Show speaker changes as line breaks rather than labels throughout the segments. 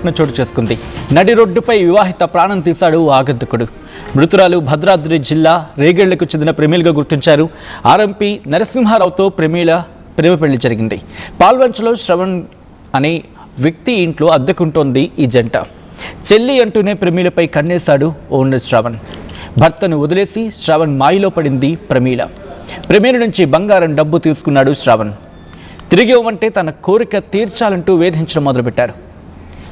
ఘటన చోటు చేసుకుంది. నడి రోడ్డుపై వివాహిత ప్రాణం తీశాడు ఆగంతకుడు. మృతురాలు భద్రాద్రి జిల్లా రేగళ్లకు చెందిన ప్రమీలగా గుర్తించారు. ఆర్ఎంపీ నరసింహారావుతో ప్రమీల ప్రేమ పెళ్లి జరిగింది. పాల్వంచలో శ్రవణ్ అనే వ్యక్తి ఇంట్లో అద్దెకుంటోంది ఈ జంట. చెల్లి అంటూనే ప్రమీలపై కన్నేశాడు ఓనర్ శ్రవణ్. భర్తను వదిలేసి శ్రవణ్ మాయలో పడింది ప్రమీల. ప్రమీల నుంచి బంగారం డబ్బు తీసుకున్నాడు శ్రవణ్. తిరిగి ఇవ్వమంటే తన కోరిక తీర్చాలంటూ వేధించడం మొదలుపెట్టారు.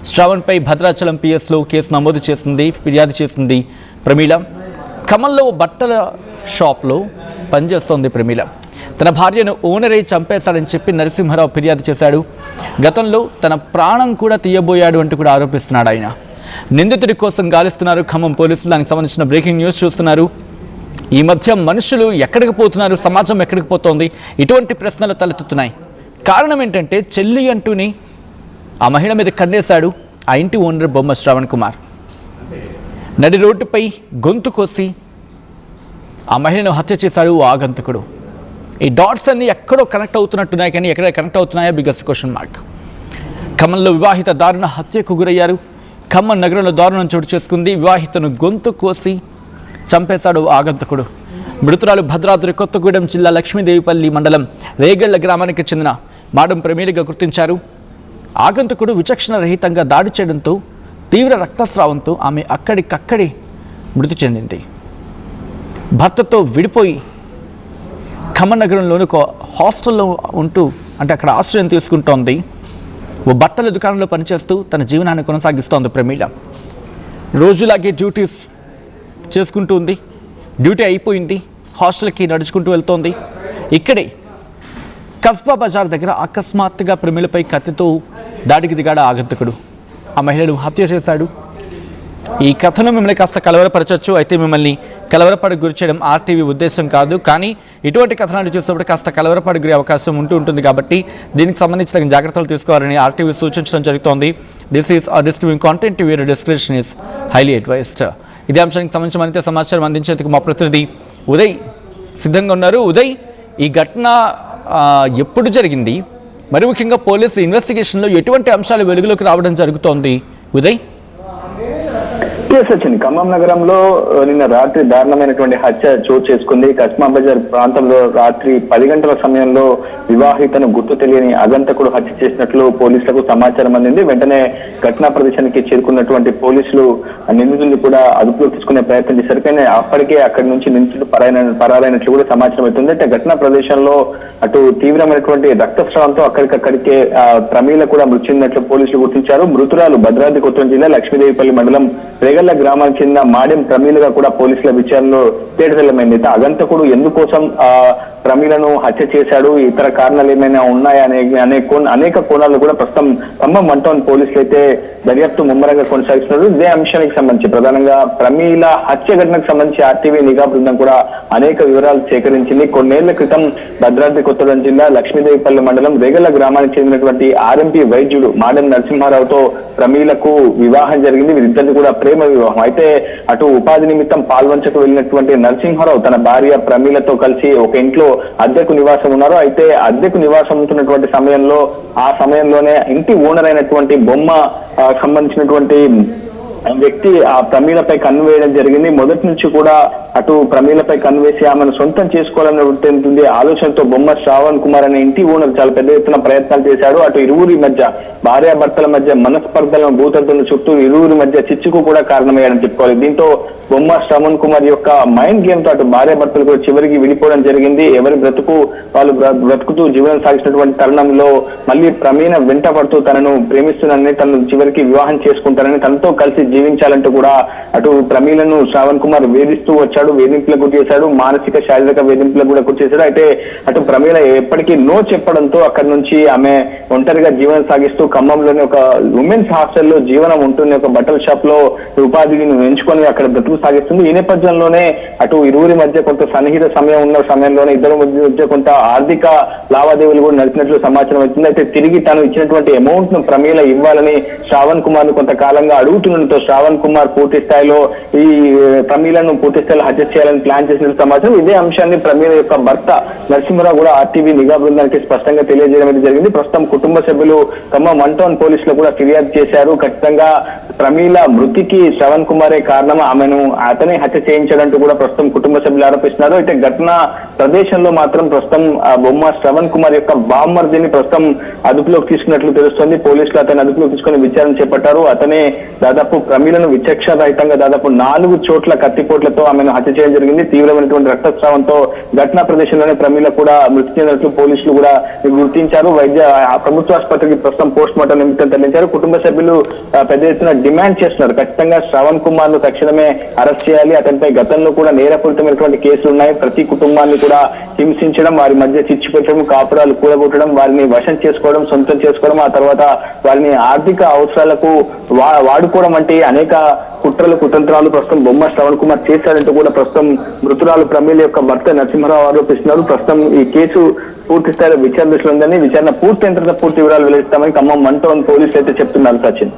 శ్రవణ్పై భద్రాచలం పిఎస్లో కేసు నమోదు చేసింది, ఫిర్యాదు చేసింది ప్రమీల. ఖమ్మంలో బట్టల షాప్లో పనిచేస్తోంది ప్రమీల. తన భార్యను ఓనరే చంపేశాడని చెప్పి నరసింహారావు ఫిర్యాదు చేశాడు. గతంలో తన ప్రాణం కూడా తీయబోయాడు అంటూ కూడా ఆరోపిస్తున్నాడు ఆయన. నిందితుడి కోసం గాలిస్తున్నారు ఖమ్మం పోలీసులు. దానికి సంబంధించిన బ్రేకింగ్ న్యూస్ చూస్తున్నారు. ఈ మధ్య మనుషులు ఎక్కడికి పోతున్నారు, సమాజం ఎక్కడికి పోతోంది, ఇటువంటి ప్రశ్నలు తలెత్తుతున్నాయి. కారణం ఏంటంటే చెల్లి అంటూనే ఆ మహిళ మీద కన్నేశాడు ఆ ఇంటి ఓనర్ బొమ్మ శ్రవణ్ కుమార్. నడి రోడ్డుపై గొంతు కోసి ఆ మహిళను హత్య చేశాడు ఆగంతకుడు. ఈ డాట్స్ అన్ని ఎక్కడో కనెక్ట్ అవుతున్నట్టున్నాయి, కానీ ఎక్కడ కనెక్ట్ అవుతున్నాయా బిగ్గెస్ట్ క్వశ్చన్ మార్క్. ఖమ్మంలో వివాహిత దారుణ హత్యకు గురయ్యారు. ఖమ్మం నగరంలో దారుణం చోటు చేసుకుంది. వివాహితను గొంతు కోసి చంపేశాడు ఆగంతకుడు. మృతురాలు భద్రాద్రి కొత్తగూడెం జిల్లా లక్ష్మీదేవిపల్లి మండలం రేగళ్ల గ్రామానికి చెందిన మాడం ప్రమీలగా గుర్తించారు. ఆగంతకుడు విచక్షణ రహితంగా దాడి చేయడంతో తీవ్ర రక్తస్రావంతో ఆమె అక్కడికక్కడే మృతి చెందింది. భర్తతో విడిపోయి ఖమ్మం నగరంలోని ఒక హాస్టల్లో ఉంటూ అక్కడ ఆశ్రయం తీసుకుంటోంది. ఓ బట్టల దుకాణంలో పనిచేస్తూ తన జీవనాన్ని కొనసాగిస్తోంది ప్రమీల. రోజులాగే డ్యూటీస్ చేసుకుంటూ ఉంది. డ్యూటీ అయిపోయింది, హాస్టల్కి నడుచుకుంటూ వెళ్తోంది. ఇక్కడే కస్బా బజార్ దగ్గర అకస్మాత్తుగా ప్రమీలపై కత్తితో దాడికి దిగాడు ఆగంతకుడు. ఆ మహిళను హత్య చేశాడు. ఈ కథను మిమ్మల్ని కాస్త కలవరపరచవచ్చు, అయితే మిమ్మల్ని కలవరపడి గురి చేయడం ఆర్టీవీ ఉద్దేశం కాదు. కానీ ఇటువంటి కథనాలు చూసినప్పుడు కాస్త కలవరపడి గురి అవకాశం ఉంటుంది కాబట్టి దీనికి సంబంధించి తగిన జాగ్రత్తలు తీసుకోవాలని ఆర్టీవీ సూచించడం జరుగుతోంది. This is discriminating content, your description is highly advised. ఇదే అంశానికి సంబంధించి మరింత సమాచారం అందించేందుకు మా ప్రతినిధి ఉదయ్ సిద్ధంగా ఉన్నారు. ఉదయ్, ఈ ఘటన ఎప్పుడు జరిగింది, మరి ముఖ్యంగా పోలీసు ఇన్వెస్టిగేషన్లో ఎటువంటి అంశాలు వెలుగులోకి రావడం జరుగుతోంది ఉదయ్?
వచ్చింది. ఖమ్మం నగరంలో నిన్న రాత్రి దారుణమైనటువంటి హత్య చోటు చేసుకుంది. కస్మా బజార్ ప్రాంతంలో రాత్రి 10 గంటల సమయంలో వివాహితను గుర్తు తెలియని అగంతకుడు హత్య చేసినట్లు పోలీసులకు సమాచారం అందింది. వెంటనే ఘటనా ప్రదేశానికి చేరుకున్నటువంటి పోలీసులు నిందితుడిని కూడా అదుపులో తీసుకునే ప్రయత్నం చేశారు. కానీ అప్పటికే అక్కడి నుంచి నిందితుడు పరారైనట్లు కూడా సమాచారం అవుతుంది. అంటే ఘటనా ప్రదేశంలో అటు తీవ్రమైనటువంటి రక్తస్రావంతో అక్కడికక్కడికే ప్రమీల కూడా మృతి చెందినట్లు పోలీసులు గుర్తించారు. మృతురాలు భద్రాద్రి కొత్తగూడెం జిల్లా లక్ష్మీదేవిపల్లి మండలం రేగళ్ల గ్రామానికి చెందిన మాడెం ప్రమీలగా కూడా పోలీసుల విచారణలో తేటతెల్లమైంది. అగంతకుడు ఎందుకోసం ప్రమీలను హత్య చేశాడు, ఇతర కారణాలు ఏమైనా ఉన్నాయా అనేక కోణాలు కూడా ప్రస్తుతం ఖమ్మం వన్ టౌన్ పోలీసులు అయితే దర్యాప్తు ముమ్మరంగా కొనసాగిస్తున్నారు. ఇదే అంశానికి సంబంధించి ప్రధానంగా ప్రమీల హత్య ఘటనకు సంబంధించి ఆర్టీవీ నిఘా బృందం కూడా అనేక వివరాలు సేకరించింది. కొన్నేళ్ల క్రితం భద్రాద్రి కొత్తగూడెం జిల్లా లక్ష్మీదేవిపల్లి మండలం రేగళ్ల గ్రామానికి చెందినటువంటి ఆర్ఎంపీ వైద్యుడు మాడెం నరసింహారావుతో ప్రమీలకు వివాహం జరిగింది. వీరిద్దరిది కూడా ప్రేమ వివాహం. అయితే అటు ఉపాధి నిమిత్తం పాల్వంచకు వెళ్ళినటువంటి నరసింహారావు తన భార్య ప్రమీలతో కలిసి ఒక ఇంట్లో అద్దెకు నివాసం ఉన్నారు. అయితే అద్దెకు నివాసం ఉంటున్నటువంటి సమయంలో ఆ సమయంలోనే ఇంటి ఓనర్ అయినటువంటి బొమ్మ సంబంధించినటువంటి వ్యక్తి ఆ ప్రమీలపై కన్ను వేయడం జరిగింది. మొదటి నుంచి కూడా అటు ప్రమీలపై కన్ను వేసి ఆమెను సొంతం చేసుకోవాలనే ఆలోచనతో బొమ్మ శ్రావణ్ కుమార్ అనే ఇంటి ఓనర్ చాలా పెద్ద ఎత్తున ప్రయత్నాలు చేశాడు. అటు ఇరువురి మధ్య భార్యాభర్తల మధ్య మనస్పర్ధలను భూతద్దుల చుట్టూ ఇరువురి మధ్య చిచ్చుకు కూడా కారణమయ్యాడని చెప్పుకోవాలి. దీంతో బొమ్మ శ్రవణ్ కుమార్ యొక్క మైండ్ గేమ్ తో అటు భార్యాభర్తలు కూడా చివరికి విడిపోవడం జరిగింది. ఎవరి బ్రతుకు వాళ్ళు బ్రతుకుతూ జీవనం సాగిస్తున్నటువంటి తరుణంలో మళ్ళీ ప్రమీల వెంట పడుతూ తనను ప్రేమిస్తున్నానని, తనను చివరికి వివాహం చేసుకుంటానని, తనతో కలిసి జీవించాలంటూ కూడా అటు ప్రమీలను శ్రావణ్ కుమార్ వేధిస్తూ వచ్చాడు. వేధింపులకు గురి చేశాడు, మానసిక శారీరక వేధింపులకు కూడా గురి చేశాడు. అయితే అటు ప్రమీల ఎప్పటికీ నో చెప్పడంతో అక్కడి నుంచి ఆమె ఒంటరిగా జీవనం సాగిస్తూ ఖమ్మంలోని ఒక ఉమెన్స్ హాస్టల్లో జీవనం ఉంటుంది. ఒక బట్టల షాప్ లో ఉపాధిని ఎంచుకొని అక్కడ బ్రతుకు సాగిస్తుంది. ఈ నేపథ్యంలోనే అటు ఇరువురి మధ్య కొంత సన్నిహిత సమయం ఉన్న సమయంలోనే ఇద్దరు మధ్య కొంత ఆర్థిక లావాదేవీలు కూడా నడిచినట్లు సమాచారం అవుతుంది. అయితే తిరిగి తాను ఇచ్చినటువంటి అమౌంట్ ను ప్రమీల ఇవ్వాలని శ్రావణ్ కుమార్ ను కొంతకాలంగా అడుగుతుండటంతో శ్రావణ్ కుమార్ పూర్తి స్థాయిలో ఈ ప్రమీలను పూర్తి స్థాయిలో హత్య చేయాలని ప్లాన్ చేసిన సమాచారం. ఇదే అంశాన్ని ప్రమీల యొక్క భర్త నరసింహరావు కూడా ఆర్టీవీ నిఘా బృందానికి స్పష్టంగా తెలియజేయడం అనేది జరిగింది. ప్రస్తుతం కుటుంబ సభ్యులు ఖమ్మం 1 టౌన్ పోలీసులు కూడా ఫిర్యాదు చేశారు. ఖచ్చితంగా ప్రమీల మృతికి శ్రవణ్ కుమారే కారణం, ఆమెను అతనే హత్య చేయించాడంటూ కూడా ప్రస్తుతం కుటుంబ సభ్యులు ఆరోపిస్తున్నారు. అయితే ఘటనా ప్రదేశంలో మాత్రం ప్రస్తుతం బొమ్మ శ్రవణ్ కుమార్ యొక్క బామ్మర్దిని ప్రస్తుతం అదుపులోకి తీసుకున్నట్లు తెలుస్తోంది. పోలీసులు అతన్ని అదుపులోకి తీసుకుని విచారణ చేపట్టారు. అతనే దాదాపు ప్రమీలను విచక్షణ రహితంగా దాదాపు 4 చోట్ల కత్తిపోట్లతో ఆమెను హత్య చేయడం జరిగింది. తీవ్రమైనటువంటి రక్తస్రావంతో ఘటనా ప్రదేశంలోనే ప్రమీల కూడా మృతి చెందినట్లు పోలీసులు కూడా గుర్తించారు. ప్రభుత్వ ఆసుపత్రికి ప్రస్తుతం పోస్ట్ మార్టం నిమిత్తం తరలించారు. కుటుంబ సభ్యులు పెద్ద ఎత్తున డిమాండ్ చేస్తున్నారు. ఖచ్చితంగా శ్రవణ్ కుమార్ ను తక్షణమే అరెస్ట్ చేయాలి. అతనిపై గతంలో కూడా నేరపూరితమైనటువంటి కేసులు ఉన్నాయి. ప్రతి కుటుంబాన్ని కూడా హింసించడం, వారి మధ్య చిచ్చు పెట్టడం, కాపురాలు కూడగొట్టడం, వారిని వశం చేసుకోవడం, సొంతం చేసుకోవడం, ఆ తర్వాత వారిని ఆర్థిక అవసరాలకు వాడుకోవడం వంటి అనేక కుట్రలు కుతంత్రాలు ప్రస్తుతం బొమ్మ శ్రవణ్ కుమార్ చేశారంటూ కూడా ప్రస్తుతం మృతురాలు ప్రమీల యొక్క భర్త నరసింహరావు ఆరోపిస్తున్నారు. ప్రస్తుతం ఈ కేసు పూర్తి స్థాయిలో విచారణ దశలో ఉందని, విచారణ పూర్తయిన తర్వాత పూర్తి వివరాలు వెల్లడిస్తామని ఖమ్మం 1 టౌన్ పోలీసులు అయితే చెప్తున్నారు. Sachin.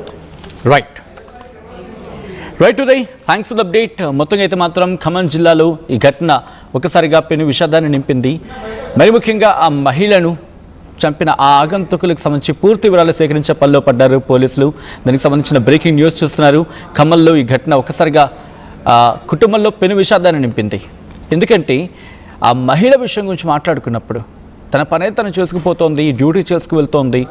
Right Uday, thanks for the update. మొత్తంగా అయితే మాత్రం ఖమ్మం జిల్లాలో ఈ ఘటన ఒకసారిగా పెను విషాదాన్ని నింపింది. మరి ముఖ్యంగా ఆ మహిళను చంపిన ఆ ఆగంతకులకు సంబంధించి పూర్తి వివరాలు సేకరించే పనిలో పడ్డారు పోలీసులు. దానికి సంబంధించిన బ్రేకింగ్ న్యూస్ చూస్తున్నారు. ఖమ్మంలో ఈ ఘటన ఒకసారిగా కుటుంబంలో పెను విషాదాన్ని నింపింది. ఎందుకంటే ఆ మహిళ విషయం గురించి మాట్లాడుకున్నప్పుడు తన పనే తను చేసుకుపోతోంది, డ్యూటీ చేసుకువెళ్తోంది,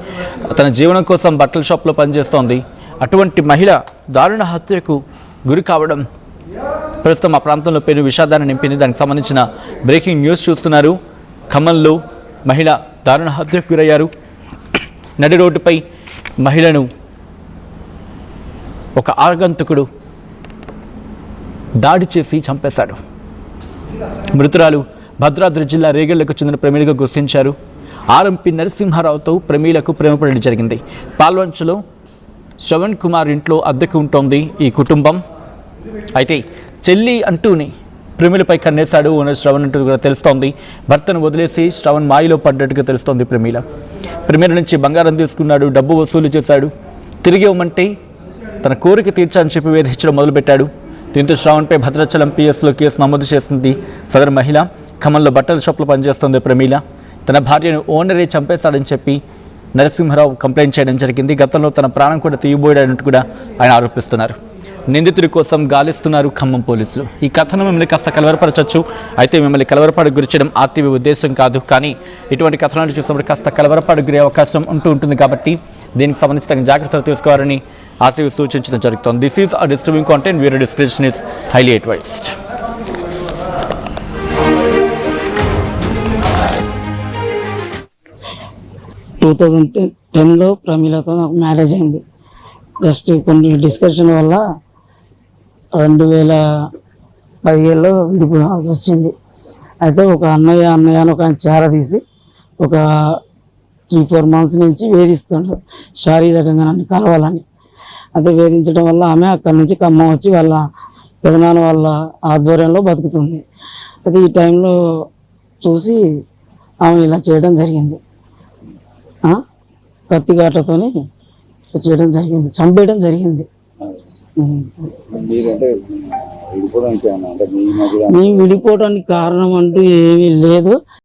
తన జీవనం కోసం బట్టల షాప్లో పనిచేస్తోంది. అటువంటి మహిళ దారుణ హత్యకు గురి కావడం ప్రస్తుతం ఆ ప్రాంతంలో పెను విషాదాన్ని నింపింది. దానికి సంబంధించిన బ్రేకింగ్ న్యూస్ చూస్తున్నారు. ఖమ్మంలో మహిళ దారుణ హత్యకు గురయ్యారు. నడి రోడ్డుపై మహిళను ఒక ఆగంతకుడు దాడి చేసి చంపేశాడు. మృతురాలు భద్రాద్రి జిల్లా రేగళ్లకు చెందిన ప్రమీలగా గుర్తించారు. ఆర్ఎంపీ నరసింహారావుతో ప్రమీలకు ప్రేమపడడం జరిగింది. పాల్వంచలో శ్రవణ్ కుమార్ ఇంట్లో అద్దెకు ఉంటోంది ఈ కుటుంబం. అయితే చెల్లి అంటూనే ప్రమీలపై కన్నేశాడు ఓనర్ శ్రవణ్ అంటూ కూడా తెలుస్తోంది. భర్తను వదిలేసి శ్రవణ్ మాయలో పడ్డట్టుగా తెలుస్తోంది. ప్రమీల నుంచి బంగారం తీసుకున్నాడు, డబ్బు వసూలు చేశాడు. తిరిగి ఇవ్వమంటే తన కోరిక తీర్చాలని చెప్పి వేధించడం మొదలుపెట్టాడు. దీంతో శ్రవణ్పై భద్రాచలం పిఎస్లో కేసు నమోదు చేసింది సదరు మహిళ. ఖమ్మంలో బట్టల షాప్లో పనిచేస్తోంది ప్రమీల. తన భార్యను ఓనరే చంపేశాడని చెప్పి నరసింహరావు కంప్లైంట్ చేయడం జరిగింది. గతంలో తన ప్రాణం కూడా తీయబోయాడంటూ కూడా ఆయన ఆరోపిస్తున్నారు. నిందితుడి కోసం గాలిస్తున్నారు ఖమ్మం పోలీసులు. ఈ కథను మిమ్మల్ని కాస్త కలవరపరచవచ్చు. అయితే మిమ్మల్ని కలవరపాటుకు గురి చేయడం ఆర్టీవీ ఉద్దేశం కాదు. కానీ ఇటువంటి కథనాలు చూసినప్పుడు కాస్త కలవరపాటుకు గురే అవకాశం ఉంటుంది కాబట్టి దీనికి సంబంధించి తగిన జాగ్రత్తలు తీసుకోవాలని ఆర్టీవీ సూచించడం జరుగుతుంది. This is a disturbing content. Video description is highly advised.
లో ప్రమీలతో నాకు మ్యారేజ్ అయింది. జస్ట్ కొన్ని డిస్కషన్ వల్ల 2017లో విడిపోవాల్సి వచ్చింది. అయితే ఒక అన్నయ్య అని ఒక ఆయన చేర తీసి ఒక 3-4 మంత్స్ నుంచి వేధిస్తుండ్రు శారీరకంగా నన్ను కలవాలని. అయితే వేధించడం వల్ల ఆమె అక్కడి నుంచి ఖమ్మం వచ్చి వాళ్ళ పెదనాన్న వాళ్ళ ఆధ్వర్యంలో బతుకుతుంది. అయితే ఈ టైంలో చూసి ఆమె ఇలా చేయడం జరిగింది. కత్తిగాటతోని చేయడం జరిగింది, చంపేయడం జరిగింది. మేము విడిపోవడానికి కారణం అంటూ ఏమీ లేదు.